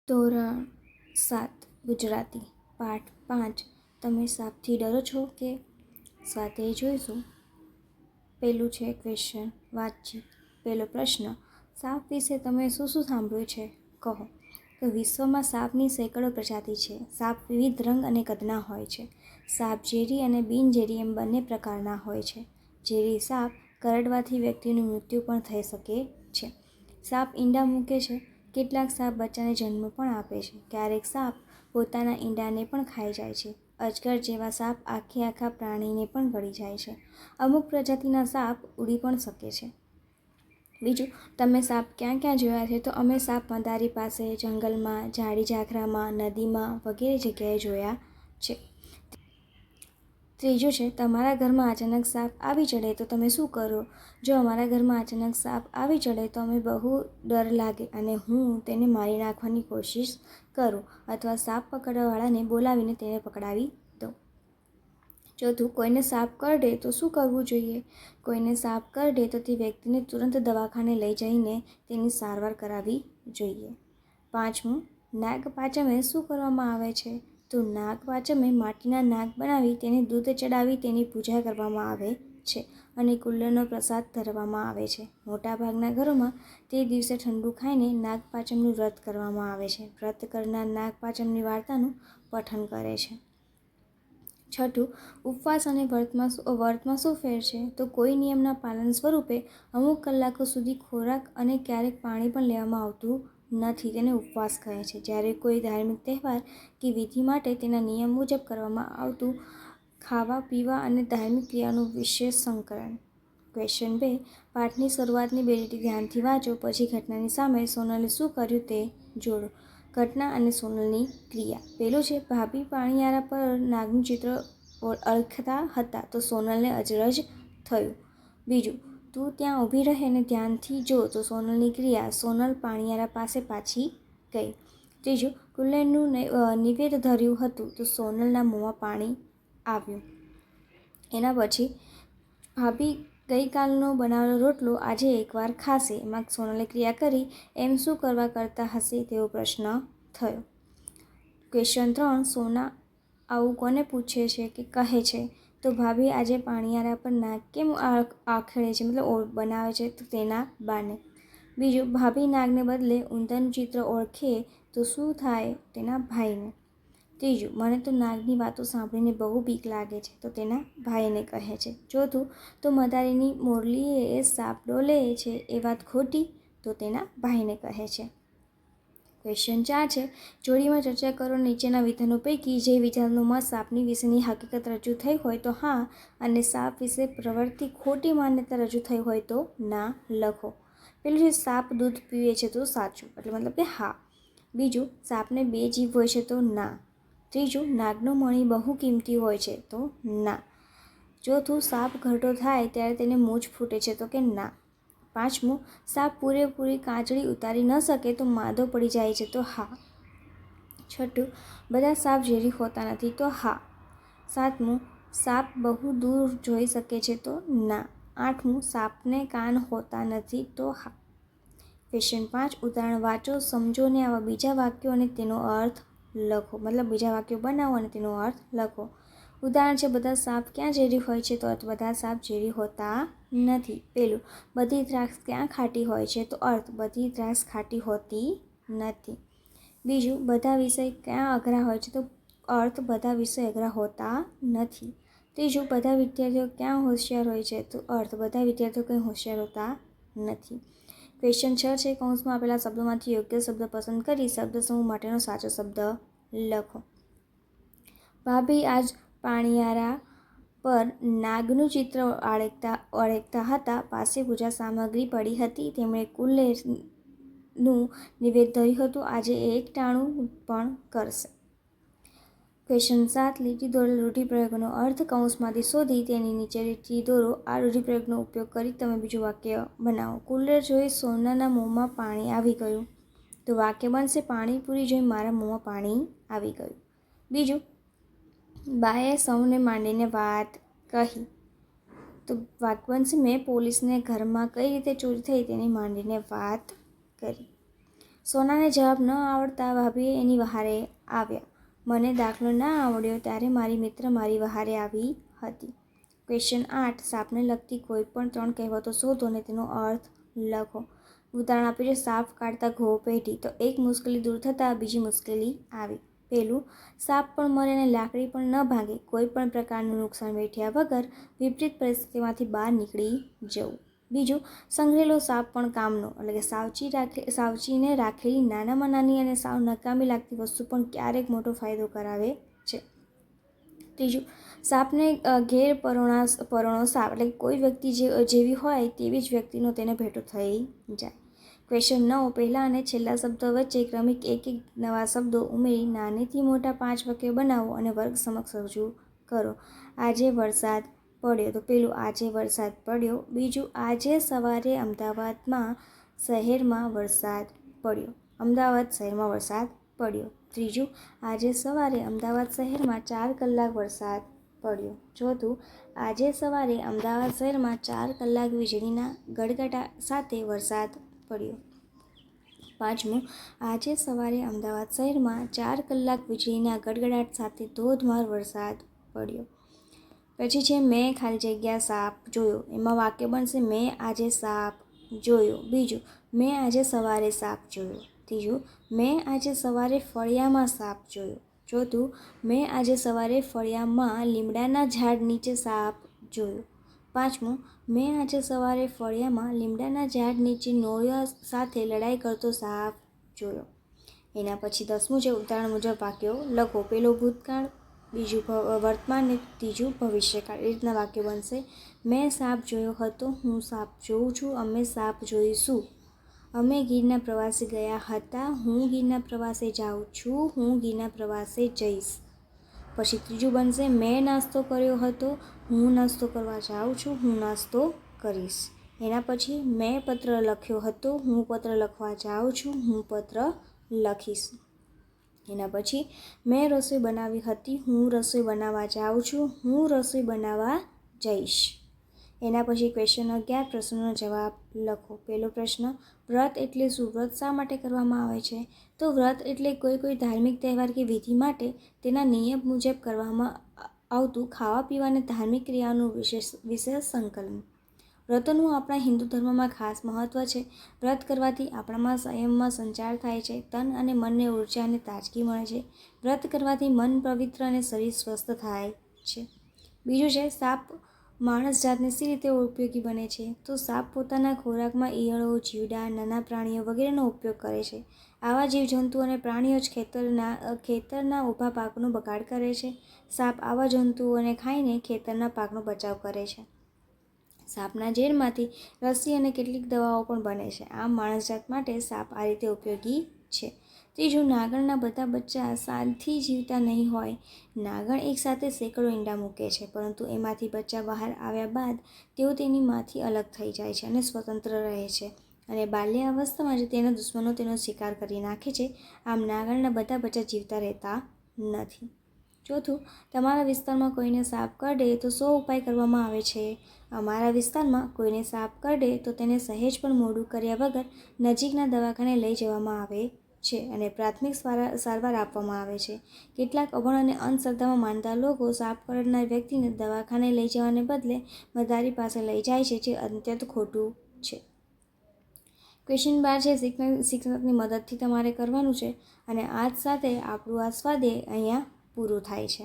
ધોરણ 7 ગુજરાતી પાઠ 5 તમે સાપથી ડરો છો કે? સાથે જોઈશું. પહેલું છે ક્વેશ્ચન વાતચીત. પહેલો પ્રશ્ન, સાપ વિશે તમે શું સાંભળ્યું છે? કહો. તો વિશ્વમાં સાપની સેંકડો પ્રજાતિ છે. સાપ વિવિધ રંગ અને કદના હોય છે. સાપ ઝેરી અને બિનઝેરી એમ બંને પ્રકારના હોય છે. ઝેરી સાપ કરડવાથી વ્યક્તિનું મૃત્યુ પણ થઈ શકે છે. સાપ ઈંડા મૂકે છે. કેટલાક સાપ બચ્ચાને જન્મ પણ આપે છે. ક્યારેક સાપ પોતાના ઈંડાને પણ ખાઈ જાય છે. અજગર જેવા સાપ આખા પ્રાણીને પણ ગળી જાય છે. અમુક પ્રજાતિના સાપ ઉડી પણ શકે છે. બીજું, તમે સાપ ક્યાં ક્યાં જોયા છે? તો અમે સાપ મદારી પાસે, જંગલમાં, ઝાડી ઝાખરામાં, નદીમાં વગેરે જગ્યાએ જોયા છે. ત્રીજું છે, તમારા ઘરમાં અચાનક સાપ આવી ચડે તો તમે શું કરો? જો અમારા ઘરમાં અચાનક સાપ આવી ચડે તો અમે બહુ ડર લાગે અને હું તેને મારી નાખવાની કોશિશ કરું અથવા સાપ પકડવાવાળાને બોલાવીને તેને પકડાવી દઉં. ચોથું, કોઈને સાપ કરડે તો શું કરવું જોઈએ? કોઈને સાપ કરડે તો તે વ્યક્તિને તુરંત દવાખાને લઈ જઈને તેની સારવાર કરાવવી જોઈએ. પાંચમું, નાગપાંચમે શું કરવામાં આવે છે? તો નાગપાંચમે માટીના નાગ બનાવી તેને દૂધ ચડાવી તેની પૂજા કરવામાં આવે છે અને કુલ્લરનો પ્રસાદ ધરવામાં આવે છે. મોટાભાગના ઘરોમાં તે દિવસે ઠંડુ ખાઈને નાગપાંચમનું વ્રત કરવામાં આવે છે. વ્રત કરનાર નાગપાંચમની વાર્તાનું પઠન કરે છે. છઠ્ઠું, ઉપવાસ અને વ્રતમાં શું ફેર છે? તો કોઈ નિયમના પાલન સ્વરૂપે અમુક કલાકો સુધી ખોરાક અને ક્યારેક પાણી પણ લેવામાં આવતું નથી, તેને ઉપવાસ કહે છે. જ્યારે કોઈ ધાર્મિક તહેવાર કે વિધિ માટે તેના નિયમ મુજબ કરવામાં આવતું ખાવા પીવા અને ધાર્મિક ક્રિયાનું વિશેષ સંકલન. ક્વેશ્ચન 2, પાઠની શરૂઆતની બે લીટી ધ્યાનથી વાંચો, પછી ઘટનાની સામે સોનલે શું કર્યું તે જોડો. ઘટના અને સોનલની ક્રિયા. પહેલું છે, ભાભી પાણીયારા પર નાગનું ચિત્ર અળખતા હતા તો સોનલને અચરજ થયું. બીજું, તું ત્યાં ઊભી રહે અને ધ્યાનથી જો તો સોનલની ક્રિયા. સોનલ પાણીયારા પાસે પાછી ગઈ. ત્રીજું, કુલ્લરનું નિવેદ ધર્યું હતું તો સોનલના મોંમાં પાણી આવ્યું. એના પછી, ભાભી ગઈકાલનો બનાવેલો રોટલો આજે એકવાર ખાશે. એમાં સોનલે ક્રિયા કરી એમ શું કરવા કરતા હશે તેવો પ્રશ્ન થયો. ક્વેશ્ચન 3, સોના આવું કોને પૂછે છે કે કહે છે? તો ભાભી આજે પાણીયારા પર નાગ કેમ આખડે છે, મતલબ બનાવે છે તો તેના બાને. બીજું, ભાભી નાગને બદલે ઉંદરનું ચિત્ર ઓળખે તો શું થાય? તેના ભાઈને. ત્રીજું, મને તો નાગની વાતો સાંભળીને બહુ બીક લાગે છે તો તેના ભાઈને કહે છે. ચોથું, તો મદારીની મોરલીએ સાપ ડોલે છે એ વાત ખોટી? તો તેના ભાઈને કહે છે. ક્વેશ્ચન 4 છે, જોડીમાં ચર્ચા કરો. નીચેના વિધાનો પૈકી જે વિધાનનો મત સાપની વિશેની હકીકત રજૂ થઈ હોય તો હા અને સાપ વિશે પ્રવર્તી ખોટી માન્યતા રજૂ થઈ હોય તો ના લખો. પેલું છે, સાપ દૂધ પીવે છે તો સાચું, મતલબ કે હા. બીજું, સાપને 2 જીભ હોય છે તો ના. ત્રીજું, નાગનો મણી બહુ કિંમતી હોય છે તો ના. ચોથું, સાપ ઘરડો થાય ત્યારે તેને મૂછ ફૂટે છે તો કે ના. પાંચમું, સાપ પૂરેપૂરી કાચળી ઉતારી ન શકે તો માદો પડી જાય છે તો હા. છઠ્ઠું, બધા સાપ ઝેરી હોતા નથી તો હા. સાતમું, સાપ બહુ દૂર જોઈ શકે છે તો ના. આઠમું, સાપને કાન હોતા નથી તો હા. ક્વેશ્ચન 5, ઉદાહરણ વાંચો, સમજો ને આવા બીજા વાક્યો અને તેનો અર્થ લખો. મતલબ બીજા વાક્યો બનાવો અને તેનો અર્થ લખો. ઉદાહરણ છે, બધા સાપ ક્યાં ઝેરી હોય છે? તો અર્થ, બધા સાપ ઝેરી હોતા નથી. પહેલું, બધી દ્રાક્ષ ક્યાં ખાટી હોય છે? તો અર્થ, બધી દ્રાક્ષ ખાટી હોતી નથી. બીજું, બધા વિષય ક્યાં અઘરા હોય છે? તો અર્થ, બધા વિષય અઘરા હોતા નથી. ત્રીજું, બધા વિદ્યાર્થીઓ ક્યાં હોશિયાર હોય છે? તો અર્થ, બધા વિદ્યાર્થીઓ કંઈ હોશિયાર હોતા નથી. ક્વેશ્ચન 6 છે, કૌંસમાં આપેલા શબ્દોમાંથી યોગ્ય શબ્દ પસંદ કરી શબ્દ સમૂહ માટેનો સાચો શબ્દ લખો. ભાભી આજ પાણીયારા પર નાગનું ચિત્ર આળેકતા હતા. પાસે પૂજા સામગ્રી પડી હતી. તેમણે કુલ્લરનું નિવેદ ધર્યું હતું. આજે એ એકટાણું પણ કરશે. ક્વેશ્ચન 7, લીટી દોરેલ રૂઢિપ્રયોગનો અર્થ કૌંસમાંથી શોધી તેની નીચે લીટી દોરો. આ રૂઢિપ્રયોગનો ઉપયોગ કરી તમે બીજું વાક્ય બનાવો. કુલ્લર જોઈ સોનાના મોંમાં પાણી આવી ગયું. તો વાક્ય બનશે, પાણીપુરી જોઈ મારા મોંમાં પાણી આવી ગયું. બીજું, બાએ સૌને માંડીને વાત કહી. તો વાક્ય બનશે, મેં પોલીસને ઘરમાં કઈ રીતે ચોરી થઈ તેની માંડીને વાત કરી. સોનાને જવાબ ન આવડતા ભાભીએ એની વહારે આવ્યા. મને દાખલો ના આવડ્યો ત્યારે મારી મિત્ર મારી વહારે આવી હતી. ક્વેશ્ચન 8. સાપને લગતી કોઈ પણ 3 કહેવતો શોધો અને તેનો અર્થ લખો. ઉદાહરણ આપ્યું છે સાપ કાઢતા ઘો પેઢી. તો એક મુશ્કેલી દૂર થતાં બીજી મુશ્કેલી આવી. પહેલું, સાપ પણ મરે અને લાકડી પણ ન ભાંગે. કોઈ પણ પ્રકારનું નુકસાન વેઠ્યા વગર વિપરીત પરિસ્થિતિમાંથી બહાર નીકળી જવું. બીજું, સંઘરેલો સાપ પણ કામનો. એટલે કે સાવચીને રાખેલી નાનામાં નાની અને સાવ નકામી લાગતી વસ્તુ પણ ક્યારેક મોટો ફાયદો કરાવે છે. ત્રીજું, સાપને ઘેર પરોણો સાપ. એટલે કોઈ વ્યક્તિ જેવી હોય તેવી જ વ્યક્તિનો તેને ભેટો થઈ જાય. ક્વેશ્ચન 9. પહેલા અને છેલ્લા શબ્દો વચ્ચે ક્રમિક એક નવા શબ્દો ઉમેરી નાનેથી મોટા 5 વાક્યો બનાવો અને વર્ગ સમક્ષ રજૂ કરો. આજે વરસાદ પડ્યો. તો પેલું, આજે વરસાદ પડ્યો. બીજું, આજે સવારે અમદાવાદમાં શહેરમાં વરસાદ પડ્યો. અમદાવાદ શહેરમાં વરસાદ પડ્યો. ત્રીજું, આજે સવારે અમદાવાદ શહેરમાં 4 કલાક વરસાદ પડ્યો. ચોથું, આજે સવારે અમદાવાદ શહેરમાં 4 કલાક વીજળીના ગડગડાટ સાથે વરસાદ પડ્યો. પાંચમું, આજે સવારે અમદાવાદ શહેરમાં 4 કલાક વીજળીના ગડગડાટ સાથે ધોધમાર વરસાદ પડ્યો. પછી છે મેં ખાલી જગ્યા સાપ જોયો. એમાં વાક્ય બનશે મેં આજે સાપ જોયો. બીજું, મેં આજે સવારે સાપ જોયો. ત્રીજું, મેં આજે સવારે ફળિયામાં સાપ જોયો. ચોથું, મેં આજે સવારે ફળિયામાં લીમડાના ઝાડ નીચે સાપ જોયો. પાંચમું, મેં આજે સવારે ફળિયામાં લીમડાના ઝાડ નીચે નોળિયા સાથે લડાઈ કરતો સાપ જોયો. એના પછી 10મું છે ઉદાહરણ મુજબ વાક્યો લખો. પેલો ભૂતકાળ, બીજું વર્તમાન ને ત્રીજું ભવિષ્યકાળ. એ રીતના વાક્યો બનશે. મેં સાપ જોયો હતો. હું સાપ જોઉં છું. અમે સાપ જોઈશું. અમે ગીરના પ્રવાસે ગયા હતા. હું ગીરના પ્રવાસે જાઉં છું. હું ગીરના પ્રવાસે જઈશ. પછી ત્રીજું બનશે મેં નાસ્તો કર્યો હતો. હું નાસ્તો કરવા જાઉં છું. હું નાસ્તો કરીશ. એના પછી મેં પત્ર લખ્યો હતો. હું પત્ર લખવા જાઉં છું. હું પત્ર લખીશ. એના પછી મેં રસોઈ બનાવી હતી. હું રસોઈ બનાવવા જાઉં છું. હું રસોઈ બનાવવા જઈશ. એના પછી ક્વેશ્ચન 11. પ્રશ્નનો જવાબ લખો. પહેલો પ્રશ્ન, વ્રત એટલે શું? વ્રત શા માટે કરવામાં આવે છે? તો વ્રત એટલે કોઈ ધાર્મિક તહેવાર કે વિધિ માટે તેના નિયમ મુજબ કરવામાં આવતું ખાવા પીવાને ધાર્મિક ક્રિયાઓનું વિશેષ સંકલન. વ્રતોનું આપણા હિન્દુ ધર્મમાં ખાસ મહત્ત્વ છે. વ્રત કરવાથી આપણામાં સંયમમાં સંચાર થાય છે. તન અને મનને ઉર્જા અને તાજગી મળે છે. વ્રત કરવાથી મન પવિત્ર અને શરીર સ્વસ્થ થાય છે. બીજું છે સાપ માણસ જાતને સી રીતે ઉપયોગી બને છે? તો સાપ પોતાના ખોરાકમાં ઈયળો, જીવડા, નાના પ્રાણીઓ વગેરેનો ઉપયોગ કરે છે. આવા જીવજંતુ અને પ્રાણીઓ જ ખેતરના ઊભા પાકનો બગાડ કરે છે. સાપ આવા જંતુઓને ખાઈને ખેતરના પાકનો બચાવ કરે છે. સાપના ઝેરમાંથી રસી અને કેટલીક દવાઓ પણ બને છે. આમ માણસજાત માટે સાપ આ રીતે ઉપયોગી છે. ત્રીજું, નાગણના બધા બચ્ચા સાલથી જીવતા નહીં હોય. નાગણ એકસાથે સેંકડો ઈંડા મૂકે છે, પરંતુ એમાંથી બચ્ચા બહાર આવ્યા બાદ તેઓ તેની માથી અલગ થઈ જાય છે અને સ્વતંત્ર રહે છે અને બાલ્યાવસ્થામાં જ તેના દુશ્મનો તેનો શિકાર કરી નાખે છે. આમ નાગણના બધા બચ્ચા જીવતા રહેતા નથી. ચોથું, તમારા વિસ્તારમાં કોઈને સાપ કરડે તો શો ઉપાય કરવામાં આવે છે? અમારા વિસ્તારમાં કોઈને સાપ કરડે તો તેને સહેજ પણ મોડું કર્યા વગર નજીકના દવાખાને લઈ જવામાં આવે છે અને પ્રાથમિક સારવાર આપવામાં આવે છે. કેટલાક અભણ અને અંધશ્રદ્ધામાં માનતા લોકો સાપ કરડનાર વ્યક્તિને દવાખાને લઈ જવાને બદલે મદારી પાસે લઈ જાય છે, જે અત્યંત ખોટું છે. ક્વેશ્ચન 12 છે શિક્ષકની મદદથી તમારે કરવાનું છે અને આજ સાથે આપણું આ સ્વાધ્યાય અહીંયા પૂરું થાય છે.